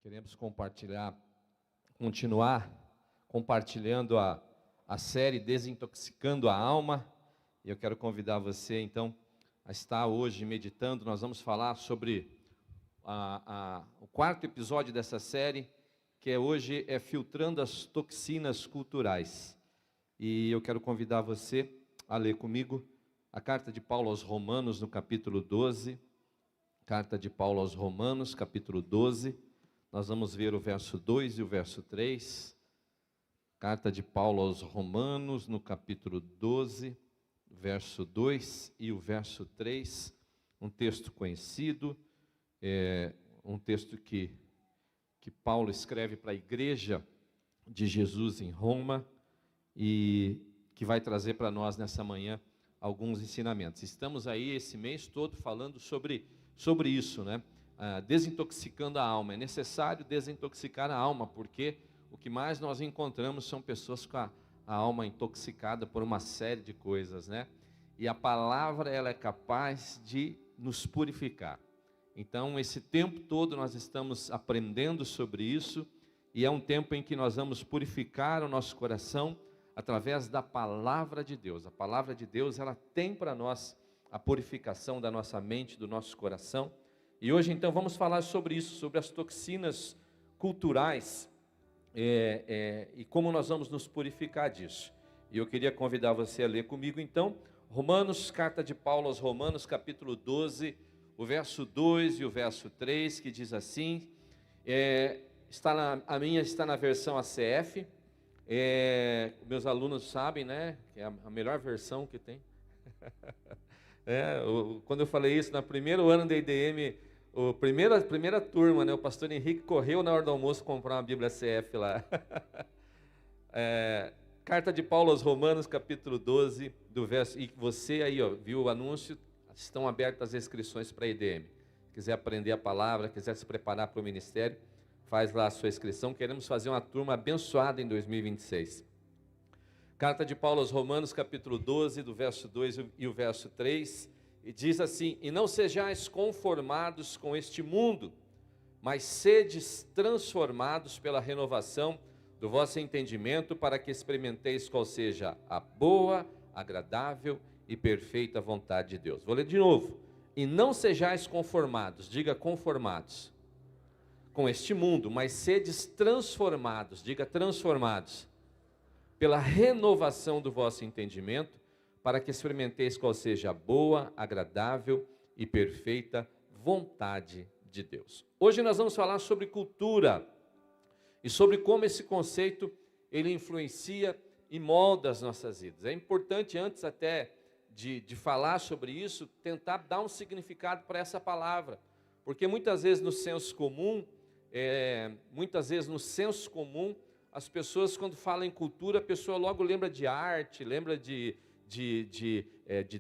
Queremos continuar compartilhando a série Desintoxicando a Alma. E eu quero convidar você, então, a estar hoje meditando. Nós vamos falar sobre o quarto episódio dessa série, que hoje é Filtrando as Toxinas Culturais. E eu quero convidar você a ler comigo a carta de Paulo aos Romanos, no capítulo 12. Carta de Paulo aos Romanos, capítulo 12. Nós vamos ver o verso 2 e o verso 3. Carta de Paulo aos Romanos, no capítulo 12, verso 2 e o verso 3. Um texto conhecido, um texto que Paulo escreve para a igreja de Jesus em Roma e que vai trazer para nós nessa manhã alguns ensinamentos. Estamos aí esse mês todo falando sobre isso, né? Desintoxicando a alma. É necessário desintoxicar a alma, porque o que mais nós encontramos são pessoas com a alma intoxicada por uma série de coisas, né? E a palavra, ela é capaz de nos purificar. Então, esse tempo todo nós estamos aprendendo sobre isso, e é um tempo em que nós vamos purificar o nosso coração através da palavra de Deus. A palavra de Deus, ela tem para nós a purificação da nossa mente, do nosso coração. E hoje, então, vamos falar sobre isso, sobre as toxinas culturais, e como nós vamos nos purificar disso. E eu queria convidar você a ler comigo, então, Romanos, carta de Paulo aos Romanos, capítulo 12, o verso 2 e o verso 3, que diz assim, a minha está na versão ACF, meus alunos sabem, né, que é a melhor versão que tem. Quando eu falei isso, no primeiro ano da IDM, a primeira turma, né, o pastor Henrique correu na hora do almoço comprar uma Bíblia CF lá. Carta de Paulo aos Romanos, capítulo 12, do verso, e você aí, viu o anúncio, estão abertas as inscrições para a IDM. Quiser aprender a palavra, quiser se preparar para o ministério, faz lá a sua inscrição. Queremos fazer uma turma abençoada em 2026. Carta de Paulo aos Romanos, capítulo 12, do verso 2 e o verso 3, e diz assim: e não sejais conformados com este mundo, mas sedes transformados pela renovação do vosso entendimento, para que experimenteis qual seja a boa, agradável e perfeita vontade de Deus. Vou ler de novo. E não sejais conformados, diga conformados, com este mundo, mas sedes transformados, diga transformados, pela renovação do vosso entendimento, para que experimenteis qual seja a boa, agradável e perfeita vontade de Deus. Hoje nós vamos falar sobre cultura e sobre como esse conceito ele influencia e molda as nossas vidas. É importante, antes até de falar sobre isso, tentar dar um significado para essa palavra, porque muitas vezes no senso comum, as pessoas, quando falam em cultura, a pessoa logo lembra de arte, lembra de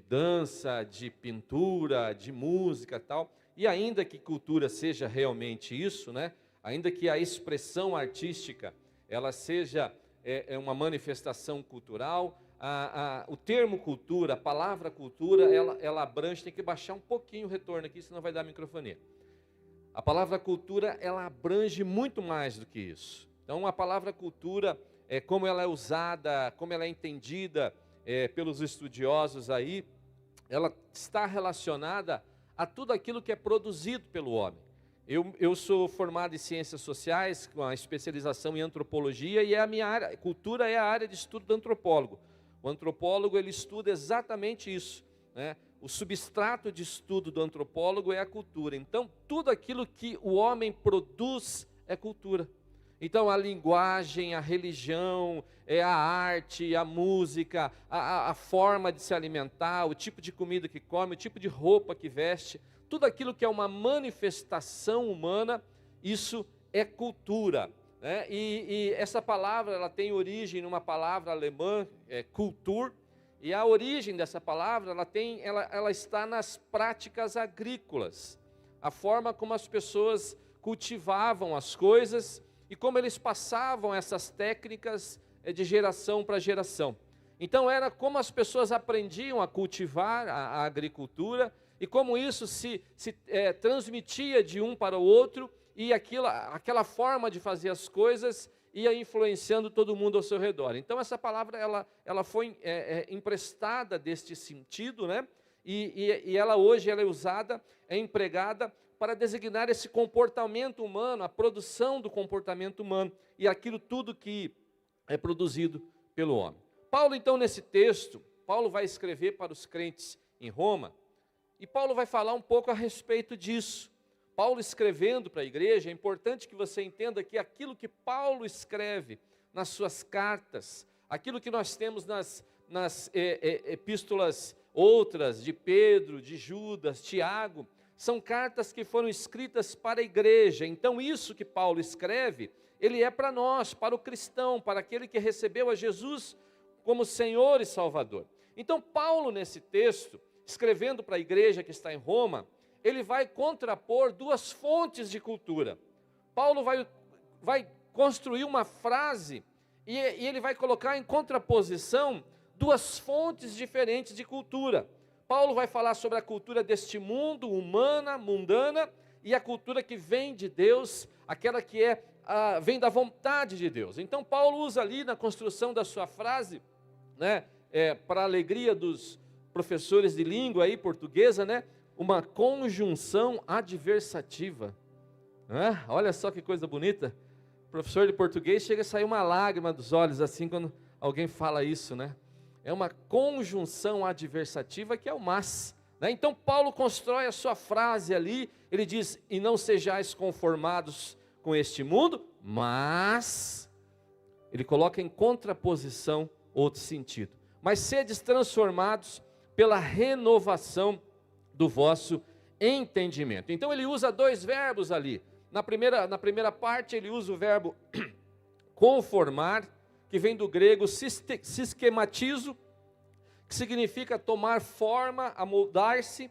dança, de pintura, de música e tal. E ainda que cultura seja realmente isso, né? Ainda que a expressão artística ela seja uma manifestação cultural, o termo cultura, a palavra cultura, ela abrange, tem que baixar um pouquinho o retorno aqui, senão vai dar microfonia. A palavra cultura, ela abrange muito mais do que isso. Então, a palavra cultura, como ela é usada, como ela é entendida pelos estudiosos aí, ela está relacionada a tudo aquilo que é produzido pelo homem. Eu sou formado em Ciências Sociais, com a especialização em Antropologia, e a minha área, cultura é a área de estudo do antropólogo. O antropólogo, ele estuda exatamente isso, né? O substrato de estudo do antropólogo é a cultura. Então, tudo aquilo que o homem produz é cultura. Então, a linguagem, a religião, a arte, a música, a forma de se alimentar, o tipo de comida que come, o tipo de roupa que veste, tudo aquilo que é uma manifestação humana, isso é cultura, né? E essa palavra, ela tem origem numa palavra alemã, Kultur, e a origem dessa palavra, ela está nas práticas agrícolas, a forma como as pessoas cultivavam as coisas e como eles passavam essas técnicas de geração para geração. Então era como as pessoas aprendiam a cultivar a agricultura e como isso se transmitia de um para o outro e aquela forma de fazer as coisas ia influenciando todo mundo ao seu redor. Então essa palavra ela foi emprestada deste sentido, né? E ela hoje ela é usada, é empregada para designar esse comportamento humano, a produção do comportamento humano e aquilo tudo que é produzido pelo homem. Paulo, então, nesse texto, Paulo vai escrever para os crentes em Roma, e Paulo vai falar um pouco a respeito disso. Paulo escrevendo para a igreja, é importante que você entenda que aquilo que Paulo escreve nas suas cartas, aquilo que nós temos nas epístolas outras, de Pedro, de Judas, Tiago, são cartas que foram escritas para a igreja. Então isso que Paulo escreve, ele é para nós, para o cristão, para aquele que recebeu a Jesus como Senhor e Salvador. Então Paulo, nesse texto, escrevendo para a igreja que está em Roma, ele vai contrapor duas fontes de cultura. Paulo vai construir uma frase e ele vai colocar em contraposição duas fontes diferentes de cultura. Paulo vai falar sobre a cultura deste mundo, humana, mundana, e a cultura que vem de Deus, aquela que vem da vontade de Deus. Então Paulo usa ali na construção da sua frase, né, para a alegria dos professores de língua aí, portuguesa, né, uma conjunção adversativa. Olha só que coisa bonita. O professor de português chega a sair uma lágrima dos olhos assim quando alguém fala isso, né? É uma conjunção adversativa que é o mas, né? Então Paulo constrói a sua frase ali, ele diz, e não sejais conformados com este mundo, mas, ele coloca em contraposição outro sentido, mas sedes transformados pela renovação do vosso entendimento. Então ele usa dois verbos ali, na primeira parte ele usa o verbo conformar, que vem do grego siskematizo, que significa tomar forma, amoldar-se.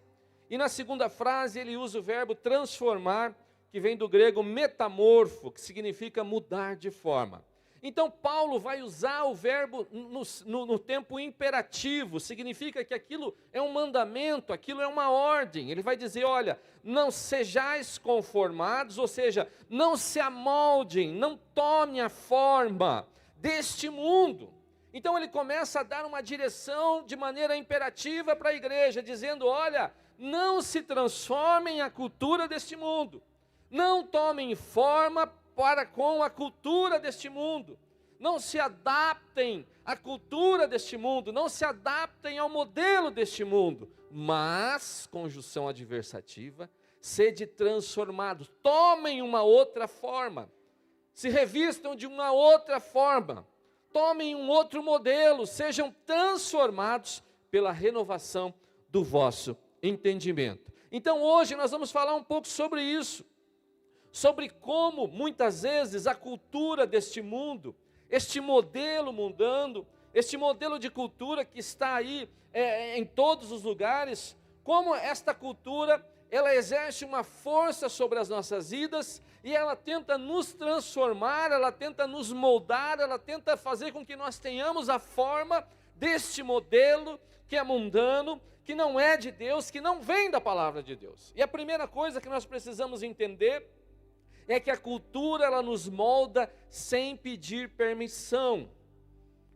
E na segunda frase ele usa o verbo transformar, que vem do grego metamorfo, que significa mudar de forma. Então Paulo vai usar o verbo no tempo imperativo, significa que aquilo é um mandamento, aquilo é uma ordem. Ele vai dizer, olha, não sejais conformados, ou seja, não se amoldem, não tomem a forma deste mundo. Então ele começa a dar uma direção de maneira imperativa para a igreja, dizendo, olha, não se transformem a cultura deste mundo, não tomem forma para com a cultura deste mundo, não se adaptem à cultura deste mundo, não se adaptem ao modelo deste mundo, mas, conjunção adversativa, sede transformados, tomem uma outra forma, se revistam de uma outra forma, tomem um outro modelo, sejam transformados pela renovação do vosso entendimento. Então hoje nós vamos falar um pouco sobre isso, sobre como muitas vezes a cultura deste mundo, este modelo mundano, este modelo de cultura que está aí em todos os lugares, como esta cultura, ela exerce uma força sobre as nossas vidas, e ela tenta nos transformar, ela tenta nos moldar, ela tenta fazer com que nós tenhamos a forma deste modelo que é mundano, que não é de Deus, que não vem da palavra de Deus. E a primeira coisa que nós precisamos entender é que a cultura, ela nos molda sem pedir permissão.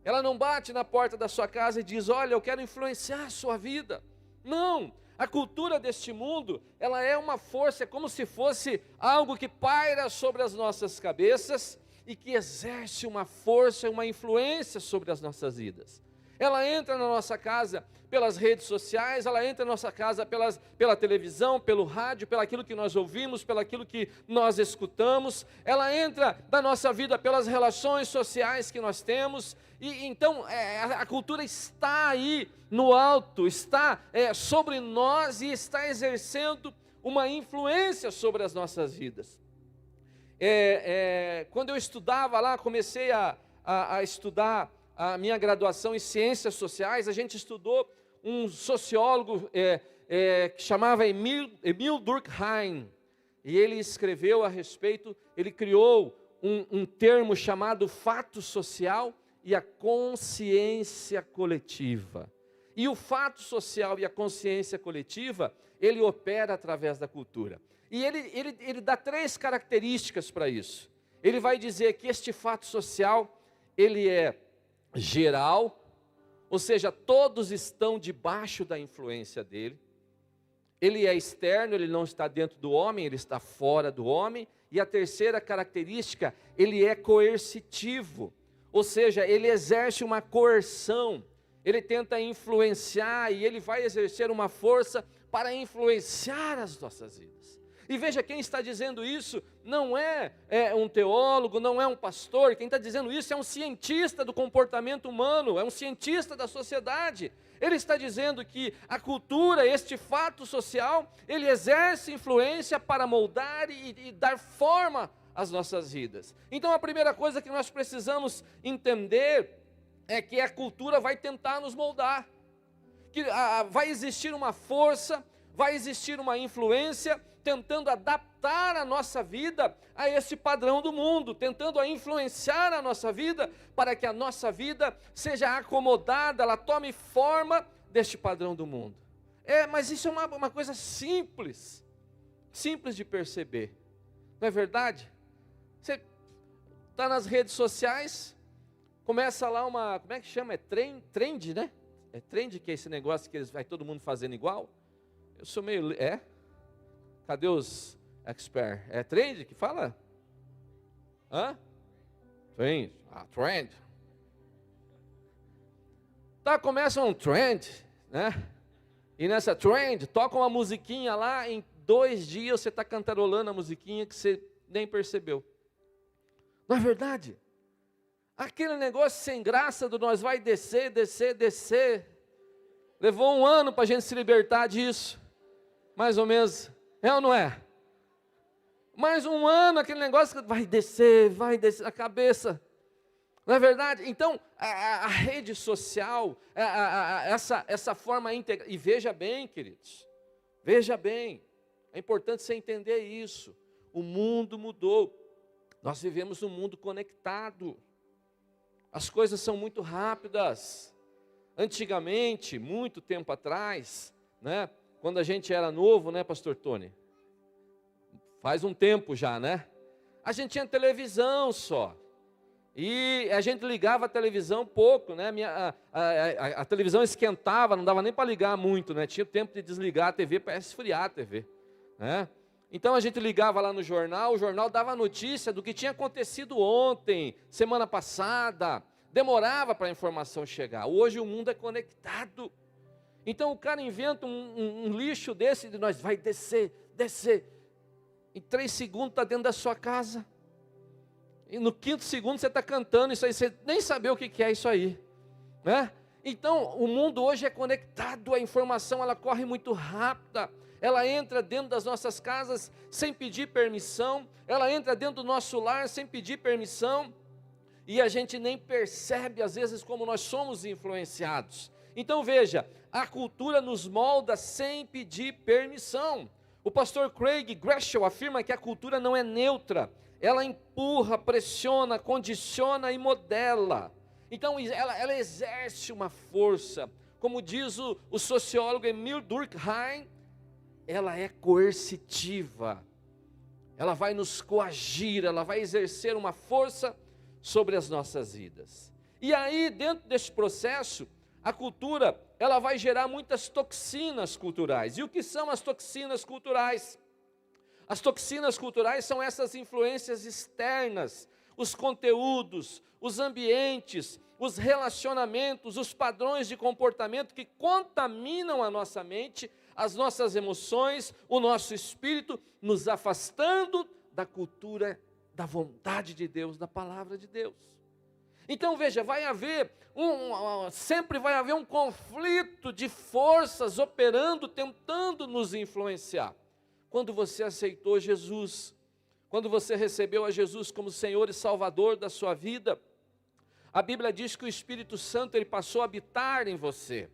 Ela não bate na porta da sua casa e diz, olha, eu quero influenciar a sua vida. Não, a cultura deste mundo, ela é uma força, é como se fosse algo que paira sobre as nossas cabeças e que exerce uma força, uma influência sobre as nossas vidas. Ela entra na nossa casa pelas redes sociais, ela entra na nossa casa pela televisão, pelo rádio, pelo aquilo que nós ouvimos, pelo aquilo que nós escutamos, ela entra na nossa vida pelas relações sociais que nós temos, e então a cultura está aí no alto, está sobre nós e está exercendo uma influência sobre as nossas vidas. Quando eu estudava lá, comecei a estudar a minha graduação em Ciências Sociais, a gente estudou um sociólogo que chamava Emil Durkheim, e ele escreveu a respeito, ele criou um termo chamado fato social e a consciência coletiva. E o fato social e a consciência coletiva, ele opera através da cultura. E ele dá 3 características para isso. Ele vai dizer que este fato social, ele é geral, ou seja, todos estão debaixo da influência dele. Ele é externo, ele não está dentro do homem, ele está fora do homem. E a terceira característica, ele é coercitivo, ou seja, ele exerce uma coerção, ele tenta influenciar e ele vai exercer uma força para influenciar as nossas vidas. E veja, quem está dizendo isso não é um teólogo, não é um pastor, quem está dizendo isso é um cientista do comportamento humano, é um cientista da sociedade. Ele está dizendo que a cultura, este fato social, ele exerce influência para moldar e dar forma às nossas vidas. Então a primeira coisa que nós precisamos entender é que a cultura vai tentar nos moldar, que vai existir uma força, vai existir uma influência tentando adaptar a nossa vida a esse padrão do mundo, tentando influenciar a nossa vida para que a nossa vida seja acomodada, ela tome forma deste padrão do mundo. Mas isso é uma coisa simples de perceber, não é verdade? Você está nas redes sociais, começa lá como é que chama? É trend, né? É trend, que é esse negócio que vai todo mundo fazendo igual. Eu sou meio... Cadê os experts? É trend que fala? Trend. Trend. Tá, começa um trend, né? E nessa trend, toca uma musiquinha lá, em 2 dias você está cantarolando a musiquinha que você nem percebeu. Não é verdade? Aquele negócio sem graça do nós vai descer. Levou 1 ano para a gente se libertar disso. Mais ou menos. É ou não é? Mais 1 ano, aquele negócio que vai descer a cabeça. Não é verdade? Então, a rede social, essa forma íntegra, e veja bem, queridos, veja bem, é importante você entender isso. O mundo mudou, nós vivemos num mundo conectado, as coisas são muito rápidas. Antigamente, muito tempo atrás, né? Quando a gente era novo, né, pastor Tony? Faz um tempo já, né? A gente tinha televisão só. E a gente ligava a televisão pouco, né? A televisão esquentava, não dava nem para ligar muito, né? Tinha tempo de desligar a TV para esfriar a TV, né? Então a gente ligava lá no jornal, o jornal dava a notícia do que tinha acontecido ontem, semana passada. Demorava para a informação chegar. Hoje o mundo é conectado. Então o cara inventa um lixo desse de nós, vai descer. Em 3 segundos está dentro da sua casa. E no 5º segundo você está cantando isso aí, você nem sabe o que é isso aí, né? Então o mundo hoje é conectado, a informação ela corre muito rápida, ela entra dentro das nossas casas sem pedir permissão, ela entra dentro do nosso lar sem pedir permissão, e a gente nem percebe às vezes como nós somos influenciados. Então veja, a cultura nos molda sem pedir permissão. O pastor Craig Groeschel afirma que a cultura não é neutra, ela empurra, pressiona, condiciona e modela. Então ela exerce uma força, como diz o sociólogo Emil Durkheim, ela é coercitiva, ela vai nos coagir, ela vai exercer uma força sobre as nossas vidas. E aí, dentro desse processo, a cultura, ela vai gerar muitas toxinas culturais. E o que são as toxinas culturais? As toxinas culturais são essas influências externas, os conteúdos, os ambientes, os relacionamentos, os padrões de comportamento que contaminam a nossa mente, as nossas emoções, o nosso espírito, nos afastando da cultura, da vontade de Deus, da palavra de Deus. Então veja, sempre vai haver um conflito de forças operando, tentando nos influenciar. Quando você aceitou Jesus, quando você recebeu a Jesus como Senhor e Salvador da sua vida, a Bíblia diz que o Espírito Santo ele passou a habitar em você.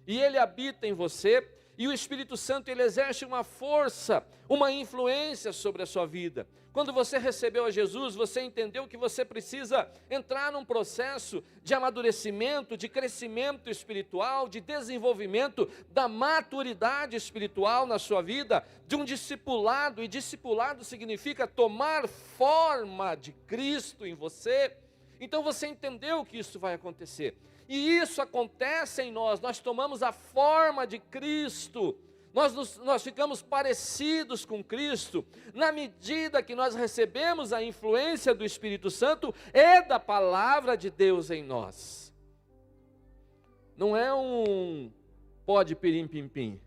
E ele habita em você, E o Espírito Santo, ele exerce uma força, uma influência sobre a sua vida. Quando você recebeu a Jesus, você entendeu que você precisa entrar num processo de amadurecimento, de crescimento espiritual, de desenvolvimento da maturidade espiritual na sua vida, de um discipulado, e discipulado significa tomar forma de Cristo em você. Então você entendeu que isso vai acontecer. E isso acontece em nós tomamos a forma de Cristo, nós ficamos parecidos com Cristo, na medida que nós recebemos a influência do Espírito Santo e da palavra de Deus em nós. Não é um pó de pirim-pim-pim,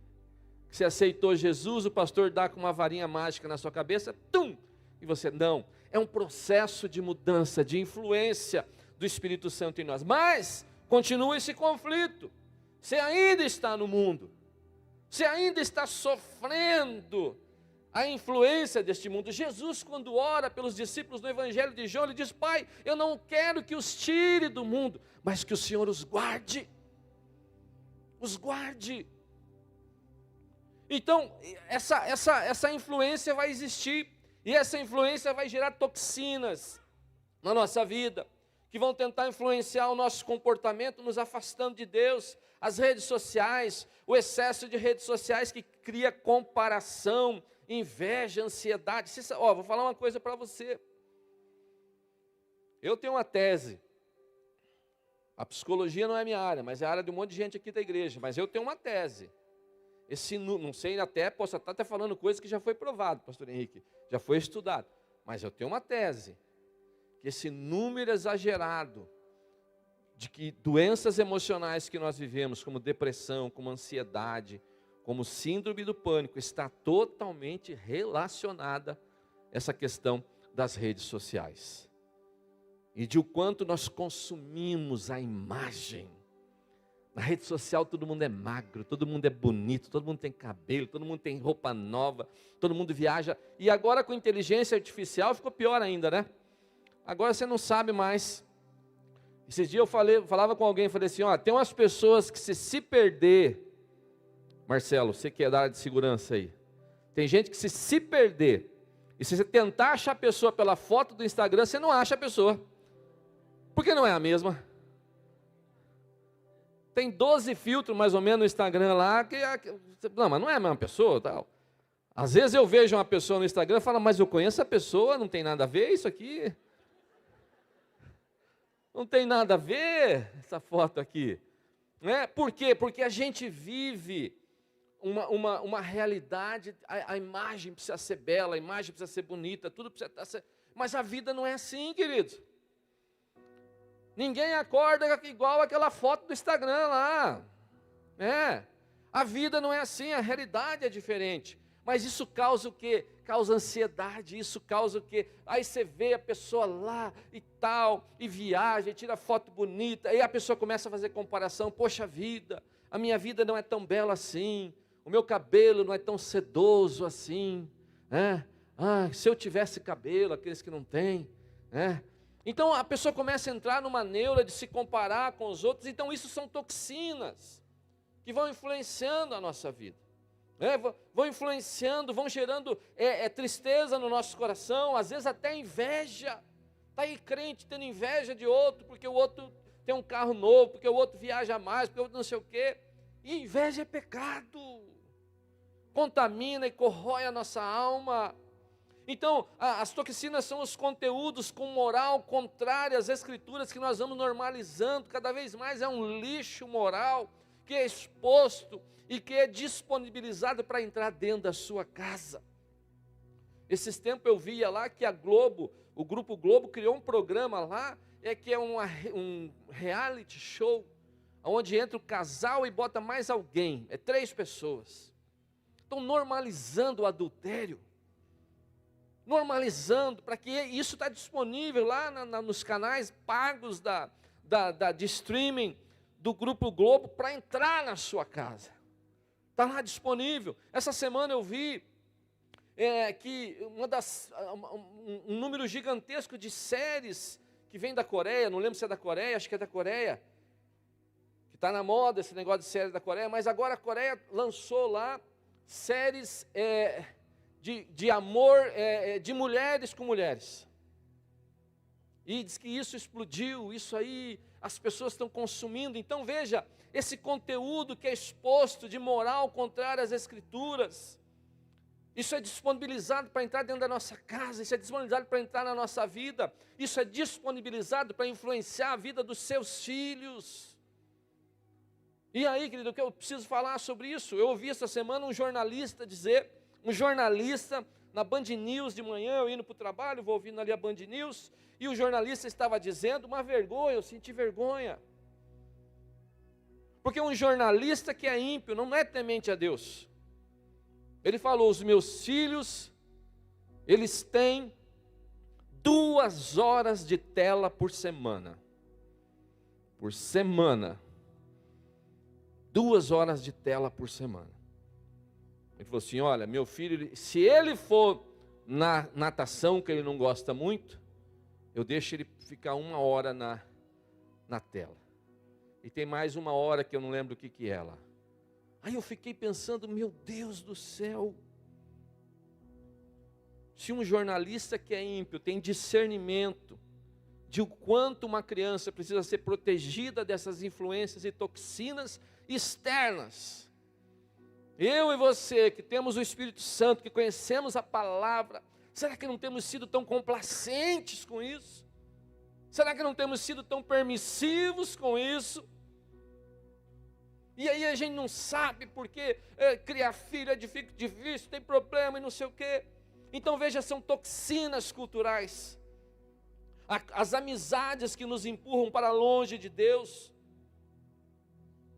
que você aceitou Jesus, o pastor dá com uma varinha mágica na sua cabeça, tum, e você, não, é um processo de mudança, de influência do Espírito Santo em nós, mas continua esse conflito, você ainda está no mundo, você ainda está sofrendo a influência deste mundo. Jesus, quando ora pelos discípulos no Evangelho de João, ele diz: Pai, eu não quero que os tire do mundo, mas que o Senhor os guarde. Os guarde. Então, essa influência vai existir, e essa influência vai gerar toxinas na nossa vida, que vão tentar influenciar o nosso comportamento, nos afastando de Deus. As redes sociais, o excesso de redes sociais que cria comparação, inveja, ansiedade. Vou falar uma coisa para você. Eu tenho uma tese. A psicologia não é minha área, mas é a área de um monte de gente aqui da igreja. Mas eu tenho uma tese. Não sei, posso estar até falando coisas que já foi provado, pastor Henrique, já foi estudado. Mas eu tenho uma tese, que esse número exagerado de que doenças emocionais que nós vivemos, como depressão, como ansiedade, como síndrome do pânico, está totalmente relacionada a essa questão das redes sociais. E de o quanto nós consumimos a imagem. Na rede social todo mundo é magro, todo mundo é bonito, todo mundo tem cabelo, todo mundo tem roupa nova, todo mundo viaja. E agora com inteligência artificial ficou pior ainda, né? Agora você não sabe mais. Esses dias eu falava com alguém, falei assim, tem umas pessoas que se perder, Marcelo, você que é da área de segurança aí, tem gente que se perder, e se você tentar achar a pessoa pela foto do Instagram, você não acha a pessoa, porque não é a mesma. Tem 12 filtros mais ou menos no Instagram lá, não, mas não é a mesma pessoa, tal. Às vezes eu vejo uma pessoa no Instagram e falo, mas eu conheço a pessoa, não tem nada a ver isso aqui. Não tem nada a ver essa foto aqui. Né? Por quê? Porque a gente vive uma realidade, a imagem precisa ser bela, a imagem precisa ser bonita, tudo precisa ser... Mas a vida não é assim, queridos. Ninguém acorda igual aquela foto do Instagram lá. A vida não é assim, a realidade é diferente. Mas isso causa o quê? Causa ansiedade, isso causa o quê? Aí você vê a pessoa lá e tal, e viaja, e tira foto bonita, aí a pessoa começa a fazer comparação, poxa vida, a minha vida não é tão bela assim, o meu cabelo não é tão sedoso assim, né? Se eu tivesse cabelo, aqueles que não têm, né? Então a pessoa começa a entrar numa neura de se comparar com os outros, então isso são toxinas, que vão influenciando a nossa vida. Vão influenciando, vão gerando tristeza no nosso coração, às vezes até inveja. Está aí crente tendo inveja de outro, porque o outro tem um carro novo, porque o outro viaja mais, porque o outro não sei o quê. E inveja é pecado, contamina e corrói a nossa alma. Então, as toxinas são os conteúdos com moral contrária às escrituras que nós vamos normalizando, cada vez mais é um lixo moral que é exposto e que é disponibilizado para entrar dentro da sua casa. Esses tempos eu via lá que o Grupo Globo criou um programa lá, que é um reality show, onde entra o casal e bota mais alguém, 3 pessoas. Estão normalizando o adultério, normalizando, para que isso está disponível lá nos canais pagos de streaming do Grupo Globo, para entrar na sua casa. Está lá disponível. Essa semana eu vi que um número gigantesco de séries que vem da Coreia, não lembro se é da Coreia, acho que é da Coreia, que está na moda esse negócio de série da Coreia, mas agora a Coreia lançou lá séries de amor de mulheres com mulheres. E diz que isso explodiu, isso aí as pessoas estão consumindo. Então veja, esse conteúdo que é exposto de moral contrária às Escrituras, isso é disponibilizado para entrar dentro da nossa casa, isso é disponibilizado para entrar na nossa vida, isso é disponibilizado para influenciar a vida dos seus filhos. E aí, querido, o que eu preciso falar sobre isso? Eu ouvi essa semana um jornalista na Band News de manhã, eu indo para o trabalho, vou ouvindo ali a Band News, e o jornalista estava dizendo, uma vergonha, eu senti vergonha. Porque um jornalista que é ímpio, não é temente a Deus. Ele falou, os meus filhos, eles têm 2 horas de tela por semana. Por semana. 2 horas de tela por semana. Ele falou assim, olha, meu filho, se ele for na natação, que ele não gosta muito, eu deixo ele ficar 1 hora na tela. E tem mais 1 hora que eu não lembro o que é lá. Aí eu fiquei pensando, meu Deus do céu, se um jornalista que é ímpio tem discernimento de o quanto uma criança precisa ser protegida dessas influências e toxinas externas, eu e você que temos o Espírito Santo, que conhecemos a palavra, será que não temos sido tão complacentes com isso? Será que não temos sido tão permissivos com isso? E aí a gente não sabe porque criar filho é difícil, tem problema e não sei o quê. Então veja, são toxinas culturais. As amizades que nos empurram para longe de Deus.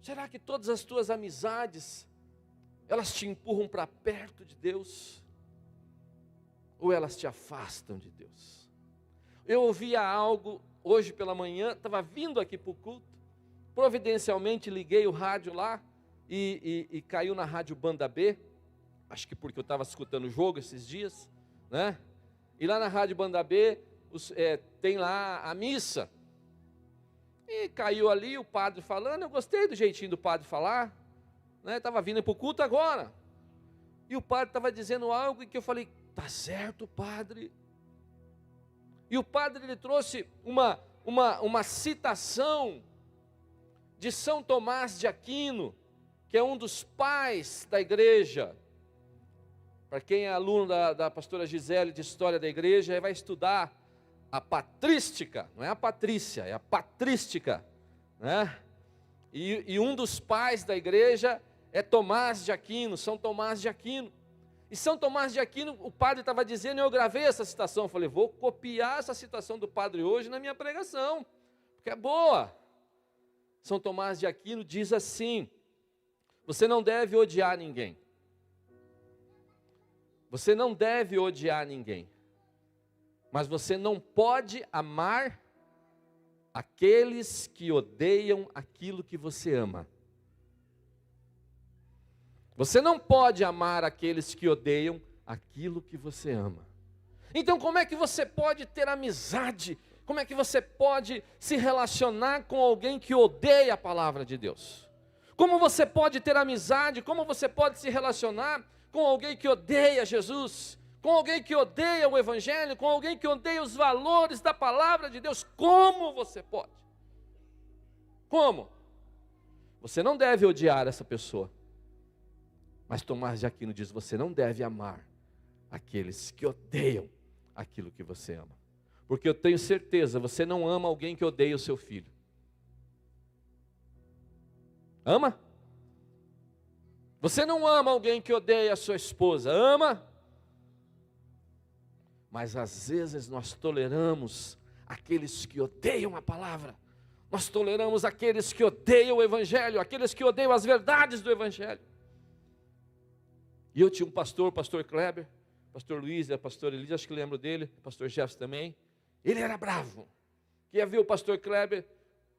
Será que todas as tuas amizades, elas te empurram para perto de Deus? Ou elas te afastam de Deus? Eu ouvia algo hoje pela manhã, estava vindo aqui para o culto, providencialmente liguei o rádio lá e caiu na rádio Banda B, acho que porque eu estava escutando o jogo esses dias, né? E lá na rádio Banda B tem lá a missa, e caiu ali o padre falando, eu gostei do jeitinho do padre falar, né? Estava vindo para o culto agora, e o padre estava dizendo algo que eu falei, tá certo, padre. E o padre ele trouxe uma citação de São Tomás de Aquino, que é um dos pais da igreja. Para quem é aluno da pastora Gisele de História da Igreja, vai estudar a patrística, não é a patrícia, é a patrística, né? E um dos pais da igreja é Tomás de Aquino, São Tomás de Aquino. E São Tomás de Aquino, o padre estava dizendo, e eu gravei essa citação, eu falei, vou copiar essa citação do padre hoje na minha pregação, porque é boa. São Tomás de Aquino diz assim, você não deve odiar ninguém. Você não deve odiar ninguém. Mas você não pode amar aqueles que odeiam aquilo que você ama. Você não pode amar aqueles que odeiam aquilo que você ama. Então como é que você pode ter amizade? Como é que você pode se relacionar com alguém que odeia a palavra de Deus? Como você pode ter amizade? Como você pode se relacionar com alguém que odeia Jesus? Com alguém que odeia o Evangelho? Com alguém que odeia os valores da palavra de Deus? Como você pode? Como? Você não deve odiar essa pessoa. Mas Tomás de Aquino diz, você não deve amar aqueles que odeiam aquilo que você ama. Porque eu tenho certeza, você não ama alguém que odeia o seu filho. Ama? Você não ama alguém que odeia a sua esposa, ama? Mas às vezes nós toleramos aqueles que odeiam a palavra. Nós toleramos aqueles que odeiam o Evangelho, aqueles que odeiam as verdades do Evangelho. E eu tinha um pastor, o pastor Kleber, pastor Luiz, a pastor Elisa, acho que lembro dele, pastor Jefferson também. Ele era bravo. Quem viu o pastor Kleber,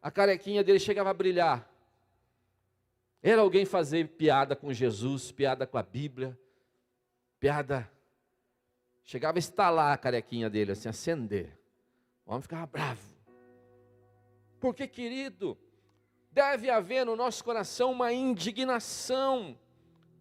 a carequinha dele chegava a brilhar. Era alguém fazer piada com Jesus, piada com a Bíblia, piada. Chegava a estalar a carequinha dele, assim, acender. O homem ficava bravo. Porque, querido, deve haver no nosso coração uma indignação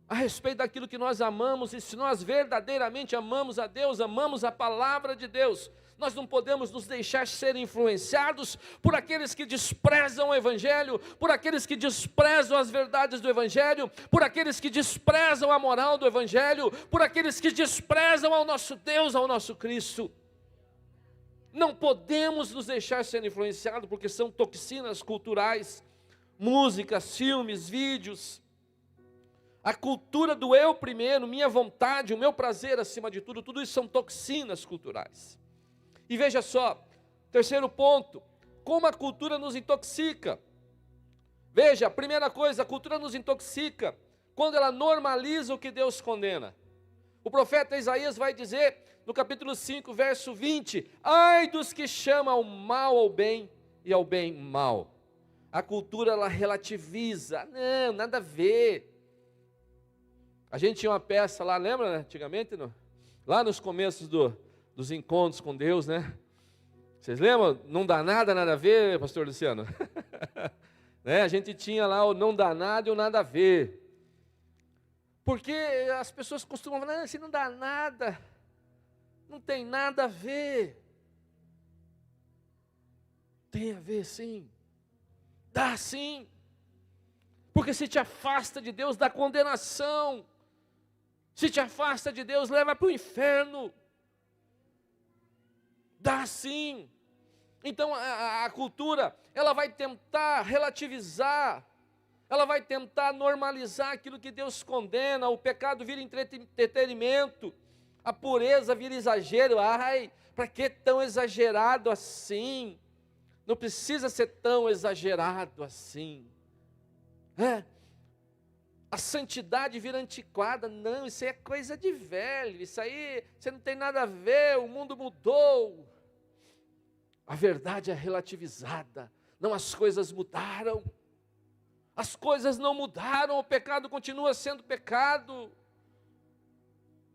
a respeito daquilo que nós amamos, e se nós verdadeiramente amamos a Deus, amamos a palavra de Deus, nós não podemos nos deixar ser influenciados por aqueles que desprezam o Evangelho, por aqueles que desprezam as verdades do Evangelho, por aqueles que desprezam a moral do Evangelho, por aqueles que desprezam ao nosso Deus, ao nosso Cristo. Não podemos nos deixar ser influenciados, porque são toxinas culturais, músicas, filmes, vídeos. A cultura do eu primeiro, minha vontade, o meu prazer acima de tudo, tudo isso são toxinas culturais. E veja só, terceiro ponto, como a cultura nos intoxica. Veja, a primeira coisa, a cultura nos intoxica quando ela normaliza o que Deus condena. O profeta Isaías vai dizer, no capítulo 5, verso 20, ai dos que chamam o mal ao bem e ao bem mal. A cultura, ela relativiza, não, nada a ver. A gente tinha uma peça lá, lembra, né? Antigamente, lá nos começos dos encontros com Deus, né? Vocês lembram? Não dá nada, nada a ver, pastor Luciano? Né? A gente tinha lá o não dá nada e o nada a ver. Porque as pessoas costumam falar, se não dá nada, não tem nada a ver. Tem a ver sim. Dá sim. Porque se te afasta de Deus, dá condenação. Se te afasta de Deus, leva para o inferno. Dá sim. Então a cultura, ela vai tentar relativizar, ela vai tentar normalizar aquilo que Deus condena. O pecado vira entretenimento, a pureza vira exagero. Ai, para que tão exagerado assim? Não precisa ser tão exagerado assim. A santidade vira antiquada. Não, isso aí é coisa de velho, isso aí você não tem nada a ver, o mundo mudou. A verdade é relativizada. Não, as coisas mudaram. As coisas não mudaram, o pecado continua sendo pecado.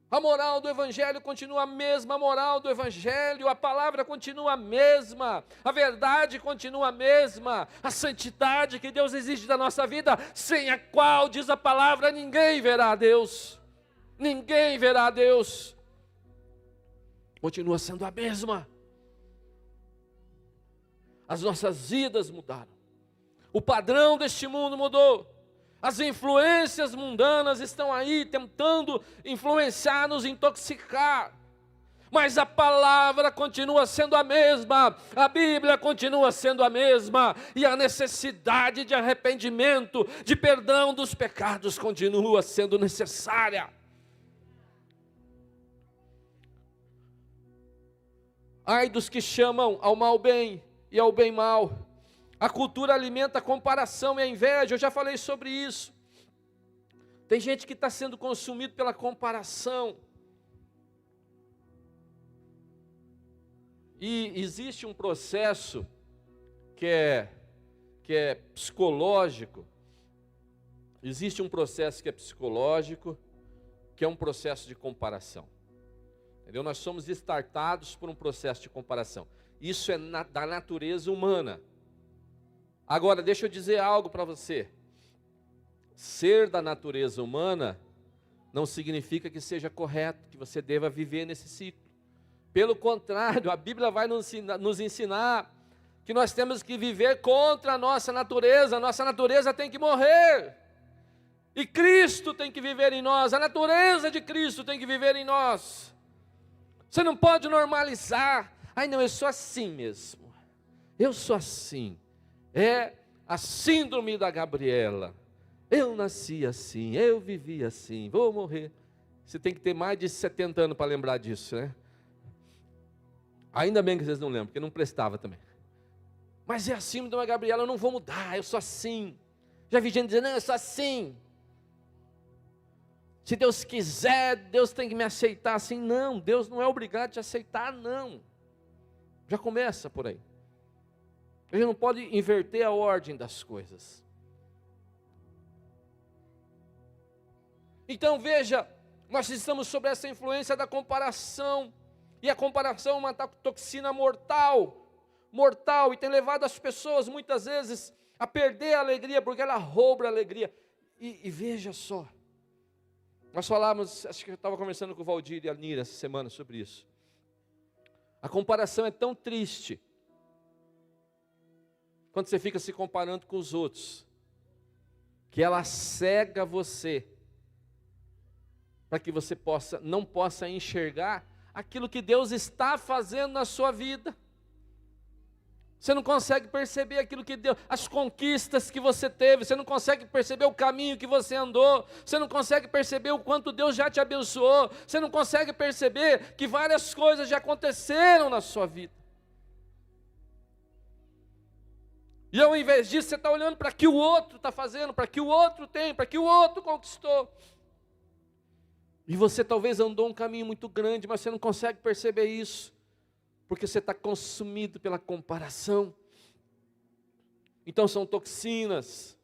A moral do Evangelho continua a mesma moral do Evangelho, a palavra continua a mesma, a verdade continua a mesma, a santidade que Deus exige da nossa vida, sem a qual, diz a palavra, ninguém verá a Deus. Ninguém verá a Deus. Continua sendo a mesma. As nossas vidas mudaram. O padrão deste mundo mudou. As influências mundanas estão aí tentando influenciar, nos intoxicar. Mas a palavra continua sendo a mesma, a Bíblia continua sendo a mesma, e a necessidade de arrependimento, de perdão dos pecados continua sendo necessária. Ai dos que chamam ao mal bem e ao bem mal. A cultura alimenta a comparação e a inveja, eu já falei sobre isso. Tem gente que está sendo consumido pela comparação. E existe um processo que é psicológico. Existe um processo que é psicológico, que é um processo de comparação. Entendeu? Nós somos estartados por um processo de comparação. Isso é da natureza humana. Agora, deixa eu dizer algo para você. Ser da natureza humana não significa que seja correto, que você deva viver nesse ciclo. Pelo contrário, a Bíblia vai nos ensinar que nós temos que viver contra a nossa natureza tem que morrer. E Cristo tem que viver em nós, a natureza de Cristo tem que viver em nós. Você não pode normalizar. Ai não, eu sou assim mesmo. Eu sou assim. É a síndrome da Gabriela. Eu nasci assim, eu vivi assim, vou morrer. Você tem que ter mais de 70 anos para lembrar disso, né? Ainda bem que vocês não lembram, porque não prestava também. Mas é a síndrome da Gabriela, eu não vou mudar, eu sou assim. Já vi gente dizendo, não, eu sou assim. Se Deus quiser, Deus tem que me aceitar assim. Não, Deus não é obrigado a te aceitar, não. Já começa por aí. A gente não pode inverter a ordem das coisas. Então veja, nós estamos sob essa influência da comparação. E a comparação é uma toxina mortal. Mortal, e tem levado as pessoas muitas vezes a perder a alegria, porque ela rouba a alegria. E veja só, nós falávamos, acho que eu estava conversando com o Valdir e a Nira essa semana sobre isso. A comparação é tão triste, quando você fica se comparando com os outros, que ela cega você, para que você não possa enxergar aquilo que Deus está fazendo na sua vida. Você não consegue perceber aquilo que Deus, as conquistas que você teve, você não consegue perceber o caminho que você andou, você não consegue perceber o quanto Deus já te abençoou, você não consegue perceber que várias coisas já aconteceram na sua vida. E ao invés disso, você está olhando para o que o outro está fazendo, para o que o outro tem, para o que o outro conquistou. E você talvez andou um caminho muito grande, mas você não consegue perceber isso, porque você está consumido pela comparação. Então são toxinas.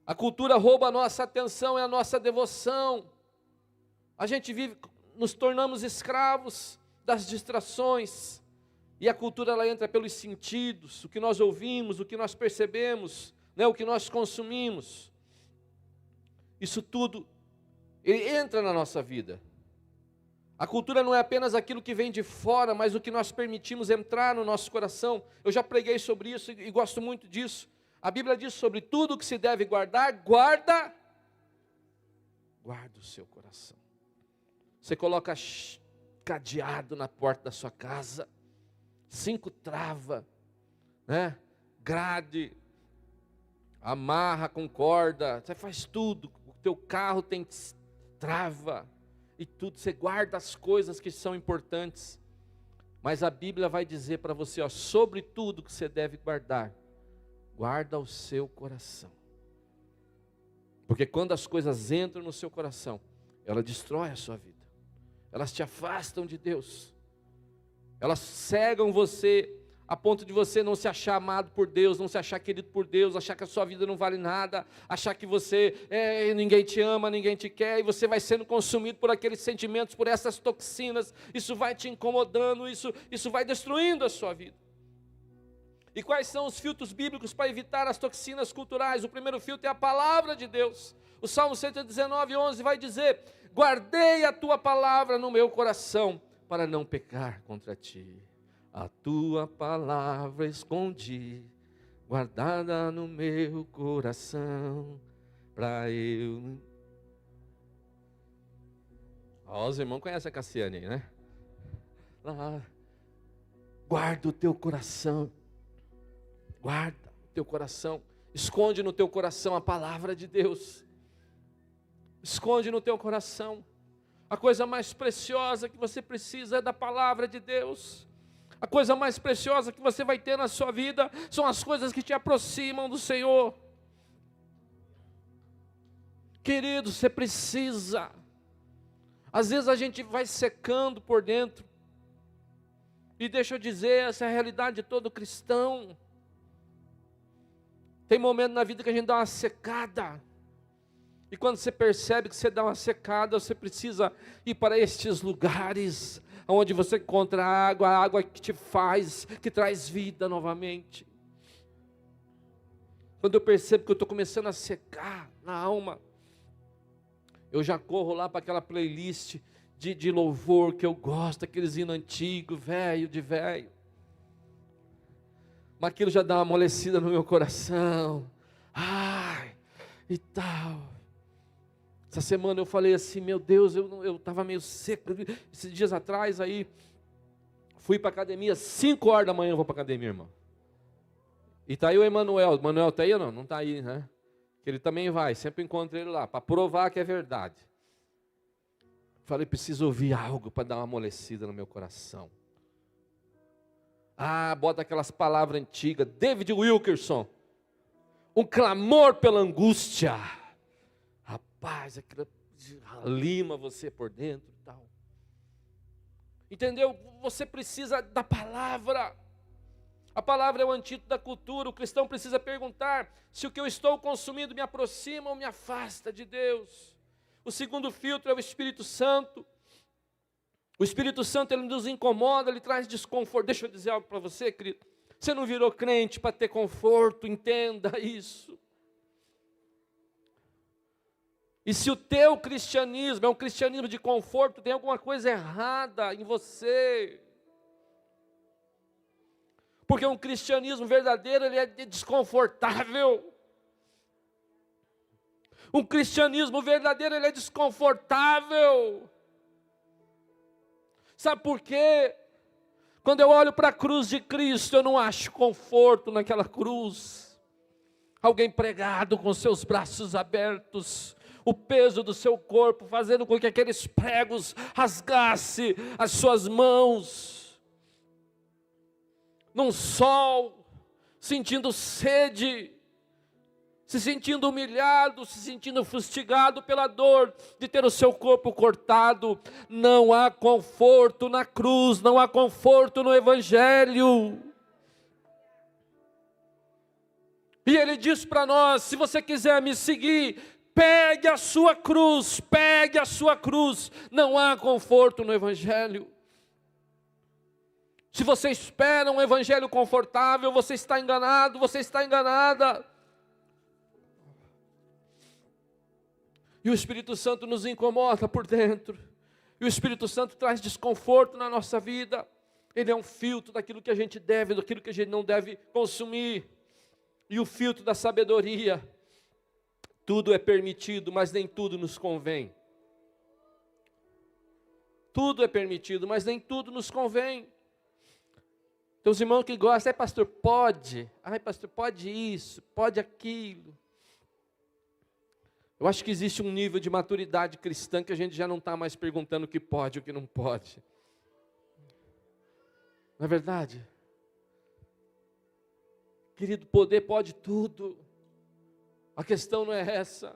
A cultura rouba a nossa atenção e a nossa devoção. A gente vive, nos tornamos escravos das distrações. E a cultura ela entra pelos sentidos, o que nós ouvimos, o que nós percebemos, né, o que nós consumimos. Isso tudo, ele entra na nossa vida. A cultura não é apenas aquilo que vem de fora, mas o que nós permitimos entrar no nosso coração. Eu já preguei sobre isso e gosto muito disso. A Bíblia diz sobre tudo que se deve guardar, guarda o seu coração. Você coloca cadeado na porta da sua casa, 5 travas, né? Grade, amarra com corda, você faz tudo. O teu carro tem trava e tudo, você guarda as coisas que são importantes. Mas a Bíblia vai dizer para você, ó, sobre tudo que você deve guardar, guarda o seu coração. Porque quando as coisas entram no seu coração, ela destrói a sua vida. Elas te afastam de Deus. Elas cegam você a ponto de você não se achar amado por Deus, não se achar querido por Deus, achar que a sua vida não vale nada, achar que ninguém te ama, ninguém te quer, e você vai sendo consumido por aqueles sentimentos, por essas toxinas. Isso vai te incomodando, isso vai destruindo a sua vida. E quais são os filtros bíblicos para evitar as toxinas culturais? O primeiro filtro é a palavra de Deus. O Salmo 119:11 vai dizer: guardei a tua palavra no meu coração, para não pecar contra ti. A tua palavra escondi, guardada no meu coração, para eu... Os irmãos conhecem a Cassiane, né? Lá. Guarda o teu coração, guarda o teu coração, esconde no teu coração a palavra de Deus, esconde no teu coração. A coisa mais preciosa que você precisa é da palavra de Deus. A coisa mais preciosa que você vai ter na sua vida são as coisas que te aproximam do Senhor. Querido, você precisa. Às vezes a gente vai secando por dentro. E deixa eu dizer, essa é a realidade de todo cristão. Tem momento na vida que a gente dá uma secada. E quando você percebe que você dá uma secada, você precisa ir para estes lugares onde você encontra a água que te faz, que traz vida novamente. Quando eu percebo que eu estou começando a secar na alma, eu já corro lá para aquela playlist de louvor que eu gosto, aqueles hinos antigos, velho de velho. Mas aquilo já dá uma amolecida no meu coração. Ai, e tal. Essa semana eu falei assim, meu Deus, eu estava meio seco. Esses dias atrás aí, fui para a academia, 5 horas da manhã eu vou para a academia, irmão. E está aí o Emanuel. O Emanuel está aí ou não? Não está aí, né? Ele também vai, sempre encontro ele lá, para provar que é verdade. Falei, preciso ouvir algo para dar uma amolecida no meu coração. Bota aquelas palavras antigas, David Wilkerson, um clamor pela angústia. Rapaz, aquilo lima você por dentro e tal. Entendeu? Você precisa da palavra. A palavra é o antídoto da cultura. O cristão precisa perguntar se o que eu estou consumindo me aproxima ou me afasta de Deus. O segundo filtro é o Espírito Santo. O Espírito Santo, ele nos incomoda, ele traz desconforto. Deixa eu dizer algo para você, querido. Você não virou crente para ter conforto, entenda isso. E se o teu cristianismo é um cristianismo de conforto, tem alguma coisa errada em você. Porque um cristianismo verdadeiro, ele é desconfortável. Um cristianismo verdadeiro, ele é desconfortável. Sabe por quê? Quando eu olho para a cruz de Cristo, eu não acho conforto naquela cruz. Alguém pregado com seus braços abertos, o peso do seu corpo, fazendo com que aqueles pregos rasgassem as suas mãos. Num sol, sentindo sede, se sentindo humilhado, se sentindo fustigado pela dor de ter o seu corpo cortado. Não há conforto na cruz, não há conforto no Evangelho. E ele diz para nós: se você quiser me seguir, pegue a sua cruz, pegue a sua cruz. Não há conforto no Evangelho. Se você espera um Evangelho confortável, você está enganado, você está enganada. E o Espírito Santo nos incomoda por dentro. E o Espírito Santo traz desconforto na nossa vida. Ele é um filtro daquilo que a gente deve, daquilo que a gente não deve consumir. E o filtro da sabedoria. Tudo é permitido, mas nem tudo nos convém. Tudo é permitido, mas nem tudo nos convém. Tem os irmãos que gostam, pastor, pode. Pastor, pode isso, pode aquilo. Eu acho que existe um nível de maturidade cristã que a gente já não está mais perguntando o que pode e o que não pode. Não é verdade? Querido, poder pode tudo. A questão não é essa.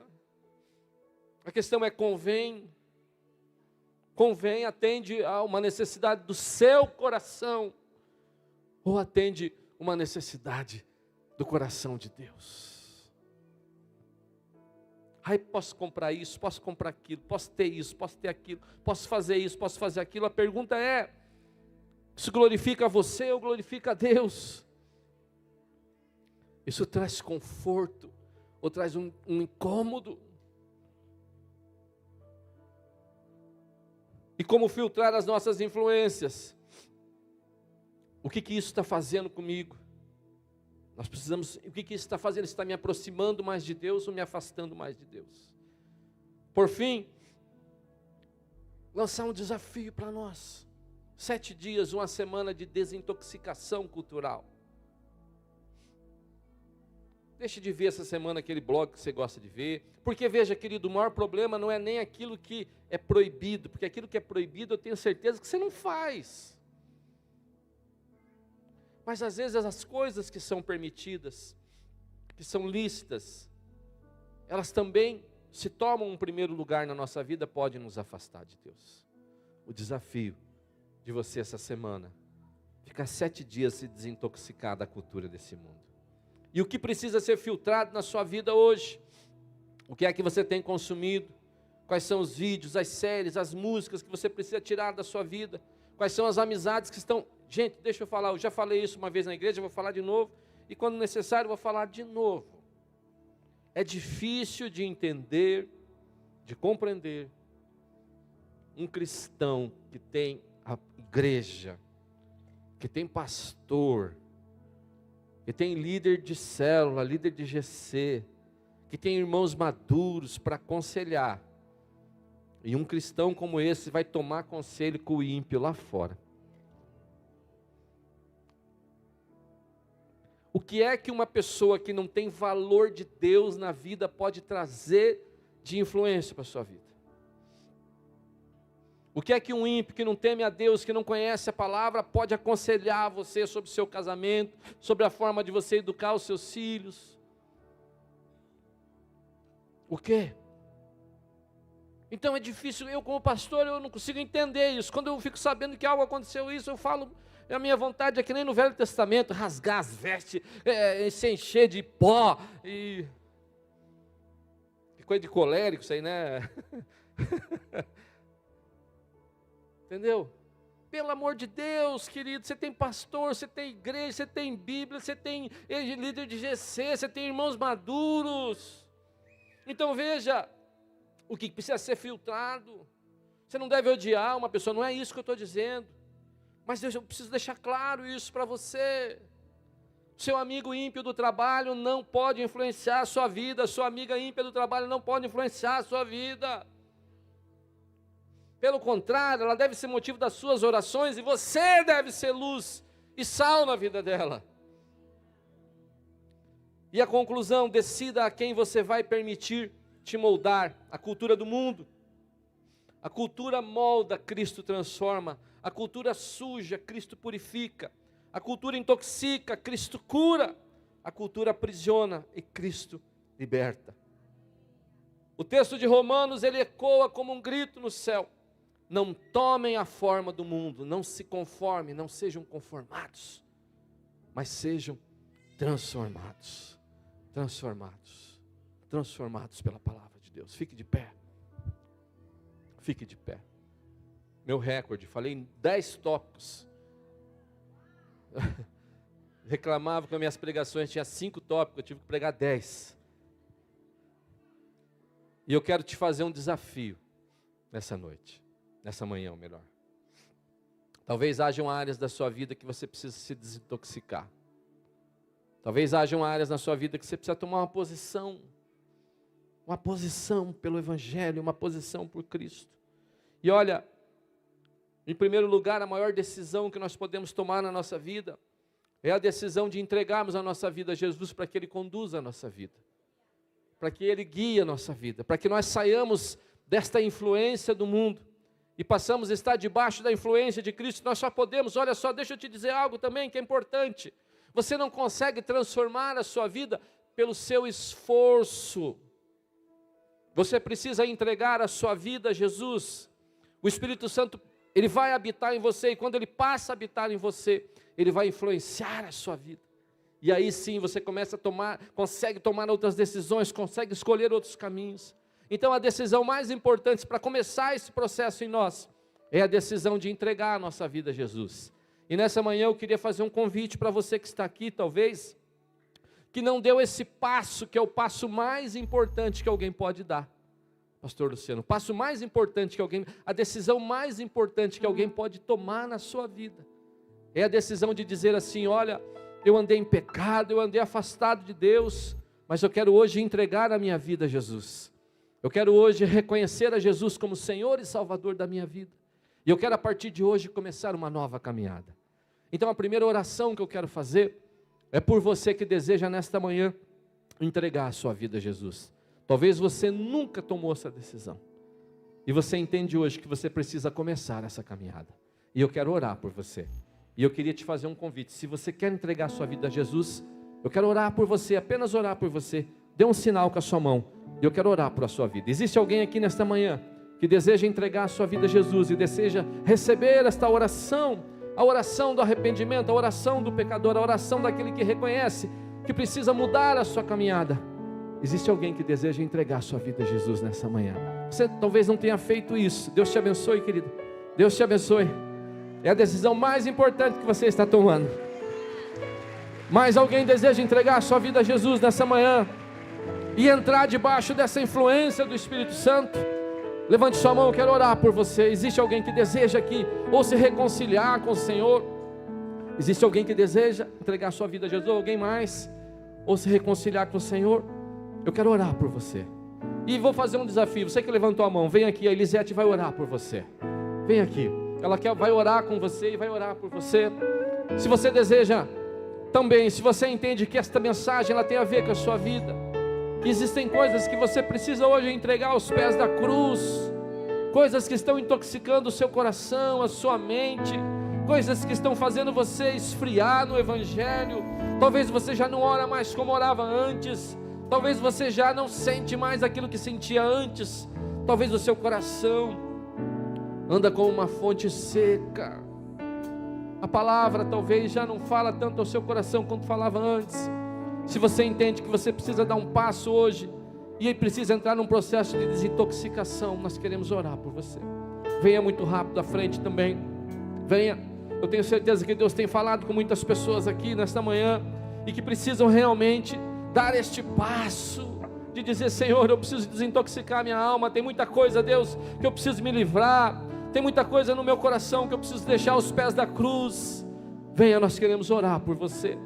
A questão é convém. Convém, atende a uma necessidade do seu coração. Ou atende uma necessidade do coração de Deus. Posso comprar isso, posso comprar aquilo, posso ter isso, posso ter aquilo, posso fazer isso, posso fazer aquilo. A pergunta é: isso glorifica você ou glorifica a Deus? Isso traz conforto ou traz um incômodo? E como filtrar as nossas influências? O que isso está fazendo comigo? Nós precisamos, o que isso está fazendo? Está me aproximando mais de Deus ou me afastando mais de Deus? Por fim, lançar um desafio para nós. 7 dias, uma semana de desintoxicação cultural. Deixe de ver essa semana aquele blog que você gosta de ver. Porque veja, querido, o maior problema não é nem aquilo que é proibido. Porque aquilo que é proibido eu tenho certeza que você não faz. Mas às vezes as coisas que são permitidas, que são lícitas, elas também se tomam um primeiro lugar na nossa vida, podem nos afastar de Deus. O desafio de você essa semana, ficar 7 dias se desintoxicar da cultura desse mundo. E o que precisa ser filtrado na sua vida hoje? O que é que você tem consumido? Quais são os vídeos, as séries, as músicas que você precisa tirar da sua vida? Quais são as amizades que estão... Gente, deixa eu falar, eu já falei isso uma vez na igreja, vou falar de novo, e quando necessário vou falar de novo. É difícil de entender, de compreender, um cristão que tem a igreja, que tem pastor, que tem líder de célula, líder de GC, que tem irmãos maduros para aconselhar, e um cristão como esse vai tomar conselho com o ímpio lá fora. O que é que uma pessoa que não tem valor de Deus na vida pode trazer de influência para a sua vida? O que é que um ímpio que não teme a Deus, que não conhece a palavra, pode aconselhar você sobre o seu casamento, sobre a forma de você educar os seus filhos? O quê? Então é difícil, eu como pastor, eu não consigo entender isso. Quando eu fico sabendo que algo aconteceu isso, eu falo... A minha vontade é que nem no Velho Testamento, rasgar as vestes, se encher de pó, e... Que coisa de colérico isso aí, né? Entendeu? Pelo amor de Deus, querido, você tem pastor, você tem igreja, você tem Bíblia, você tem líder de GC, você tem irmãos maduros. Então veja, o que precisa ser filtrado. Você não deve odiar uma pessoa, não é isso que eu estou dizendo. Mas eu preciso deixar claro isso para você. Seu amigo ímpio do trabalho não pode influenciar a sua vida, sua amiga ímpia do trabalho não pode influenciar a sua vida. Pelo contrário, ela deve ser motivo das suas orações e você deve ser luz e sal na vida dela. E a conclusão, decida a quem você vai permitir te moldar. A cultura do mundo. A cultura molda, Cristo transforma. A cultura suja, Cristo purifica. A cultura intoxica, Cristo cura. A cultura aprisiona e Cristo liberta. O texto de Romanos, ele ecoa como um grito no céu. Não tomem a forma do mundo, não se conformem, não sejam conformados, mas sejam transformados, transformados pela palavra de Deus. Fique de pé, fique de pé. Meu recorde, falei em 10 tópicos. Reclamava que as minhas pregações tinham 5 tópicos, eu tive que pregar 10. E eu quero te fazer um desafio nessa noite. Nessa manhã, ou melhor. Talvez hajam áreas da sua vida que você precisa se desintoxicar. Talvez hajam áreas na sua vida que você precisa tomar uma posição pelo Evangelho, uma posição por Cristo. E olha, em primeiro lugar, a maior decisão que nós podemos tomar na nossa vida é a decisão de entregarmos a nossa vida a Jesus para que Ele conduza a nossa vida, para que Ele guie a nossa vida, para que nós saiamos desta influência do mundo e passamos a estar debaixo da influência de Cristo. Nós só podemos, olha só, deixa eu te dizer algo também que é importante. Você não consegue transformar a sua vida pelo seu esforço. Você precisa entregar a sua vida a Jesus. O Espírito Santo, Ele vai habitar em você, e quando Ele passa a habitar em você, Ele vai influenciar a sua vida. E aí sim você consegue tomar outras decisões, consegue escolher outros caminhos. Então a decisão mais importante para começar esse processo em nós é a decisão de entregar a nossa vida a Jesus. E nessa manhã eu queria fazer um convite para você que está aqui, talvez, que não deu esse passo, que é o passo mais importante que alguém pode dar. Pastor Luciano, o passo mais importante a decisão mais importante que alguém pode tomar na sua vida, é a decisão de dizer assim: olha, eu andei em pecado, eu andei afastado de Deus, mas eu quero hoje entregar a minha vida a Jesus. Eu quero hoje reconhecer a Jesus como Senhor e Salvador da minha vida. E eu quero a partir de hoje começar uma nova caminhada. Então a primeira oração que eu quero fazer é por você que deseja nesta manhã entregar a sua vida a Jesus. Talvez você nunca tomou essa decisão. E você entende hoje que você precisa começar essa caminhada. E eu quero orar por você. E eu queria te fazer um convite. Se você quer entregar a sua vida a Jesus, eu quero orar por você, apenas orar por você. Dê um sinal com a sua mão. E eu quero orar por a sua vida. Existe alguém aqui nesta manhã que deseja entregar a sua vida a Jesus e deseja receber esta oração, a oração do arrependimento, a oração do pecador, a oração daquele que reconhece que precisa mudar a sua caminhada? Existe alguém que deseja entregar a sua vida a Jesus nessa manhã? Você talvez não tenha feito isso. Deus te abençoe, querido. Deus te abençoe. É a decisão mais importante que você está tomando. Mas alguém deseja entregar a sua vida a Jesus nessa manhã e entrar debaixo dessa influência do Espírito Santo? Levante sua mão, eu quero orar por você. Existe alguém que deseja aqui ou se reconciliar com o Senhor? Existe alguém que deseja entregar a sua vida a Jesus? Alguém mais? Ou se reconciliar com o Senhor? Eu quero orar por você. E vou fazer um desafio. Você que levantou a mão, vem aqui, a Elisete vai orar por você. Vem aqui. Ela vai orar com você e vai orar por você. Se você deseja também, se você entende que esta mensagem ela tem a ver com a sua vida, que existem coisas que você precisa hoje entregar aos pés da cruz, coisas que estão intoxicando o seu coração, a sua mente, coisas que estão fazendo você esfriar no Evangelho. Talvez você já não ora mais como orava antes, talvez você já não sente mais aquilo que sentia antes, talvez o seu coração anda como uma fonte seca, a palavra talvez já não fala tanto ao seu coração quanto falava antes. Se você entende que você precisa dar um passo hoje e precisa entrar num processo de desintoxicação, nós queremos orar por você. Venha muito rápido à frente também. Venha. Eu tenho certeza que Deus tem falado com muitas pessoas aqui nesta manhã e que precisam realmente dar este passo de dizer: Senhor, eu preciso desintoxicar minha alma. Tem muita coisa, Deus, que eu preciso me livrar. Tem muita coisa no meu coração que eu preciso deixar aos pés da cruz. Venha, nós queremos orar por você.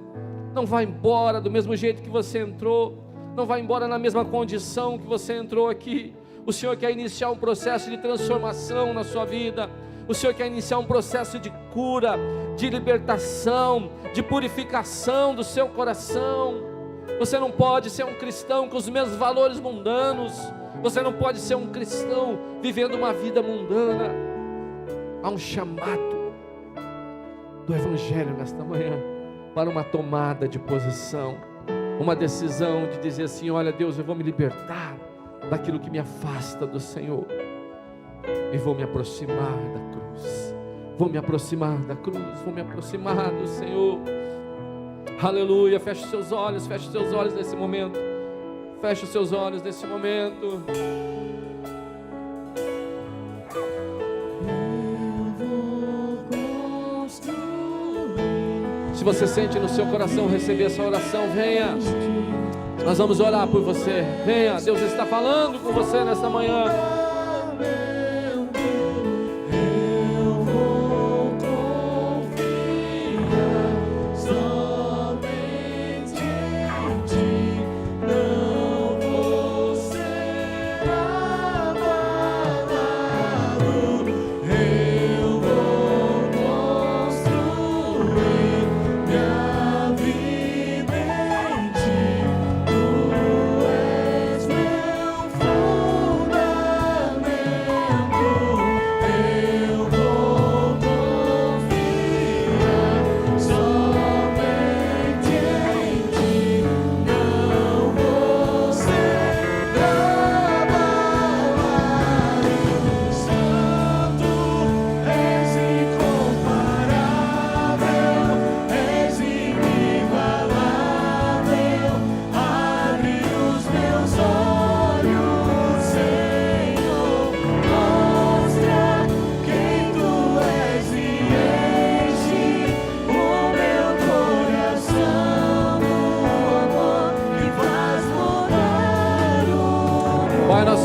Não vá embora do mesmo jeito que você entrou. Não vá embora na mesma condição que você entrou aqui. O Senhor quer iniciar um processo de transformação na sua vida. O Senhor quer iniciar um processo de cura, de libertação, de purificação do seu coração. Você não pode ser um cristão com os mesmos valores mundanos. Você não pode ser um cristão vivendo uma vida mundana. Há um chamado do Evangelho nesta manhã para uma tomada de posição, uma decisão de dizer assim: olha, Deus, eu vou me libertar daquilo que me afasta do Senhor e vou me aproximar da cruz. Vou me aproximar da cruz, vou me aproximar do Senhor. Aleluia. Feche os seus olhos nesse momento. Feche os seus olhos nesse momento. Se você sente no seu coração receber essa oração, venha. Nós vamos orar por você. Venha, Deus está falando com você nesta manhã.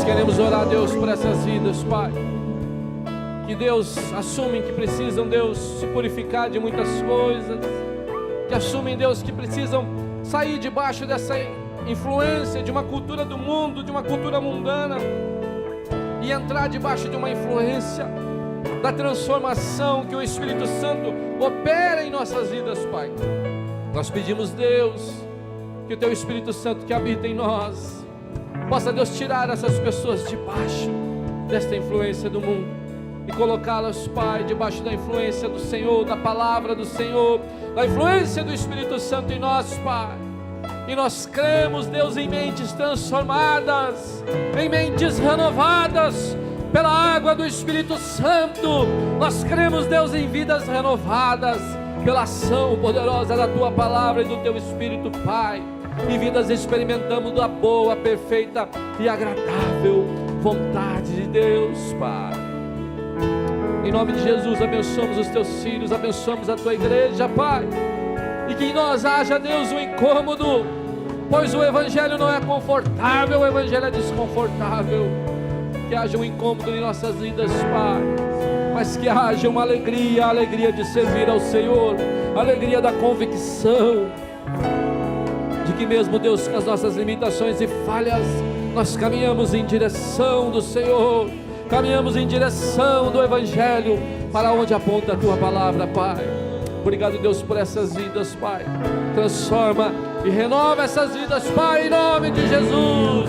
Queremos orar, Deus, por essas vidas, Pai, que Deus assumem que precisam, Deus, se purificar de muitas coisas, que assumem, Deus, que precisam sair debaixo dessa influência de uma cultura do mundo, de uma cultura mundana, e entrar debaixo de uma influência da transformação que o Espírito Santo opera em nossas vidas, Pai. Nós pedimos, Deus, que o Teu Espírito Santo que habita em nós possa, Deus, tirar essas pessoas debaixo desta influência do mundo e colocá-las, Pai, debaixo da influência do Senhor, da palavra do Senhor, da influência do Espírito Santo em nós, Pai. E nós cremos, Deus, em mentes transformadas, em mentes renovadas pela água do Espírito Santo. Nós cremos, Deus, em vidas renovadas pela ação poderosa da Tua palavra e do Teu Espírito, Pai. E vidas experimentamos da boa, perfeita e agradável vontade de Deus, Pai. Em nome de Jesus, abençoamos os Teus filhos, abençoamos a Tua igreja, Pai. E que em nós haja, Deus, um incômodo, pois o Evangelho não é confortável, o Evangelho é desconfortável. Que haja um incômodo em nossas vidas, Pai, mas que haja uma alegria, a alegria de servir ao Senhor, a alegria da convicção de que mesmo, Deus, com as nossas limitações e falhas, nós caminhamos em direção do Senhor, caminhamos em direção do Evangelho, para onde aponta a Tua palavra, Pai. Obrigado, Deus, por essas vidas, Pai. Transforma e renova essas vidas, Pai, em nome de Jesus.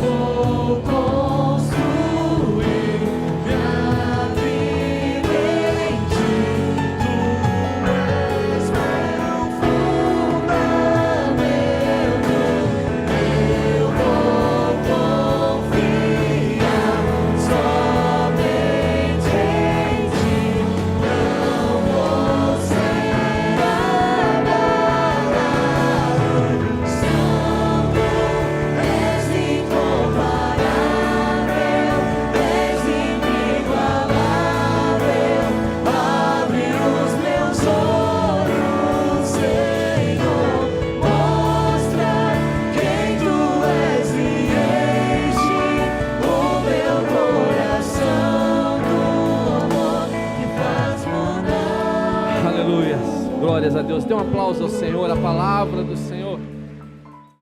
Glórias a Deus. Dê um aplauso ao Senhor, a palavra do Senhor.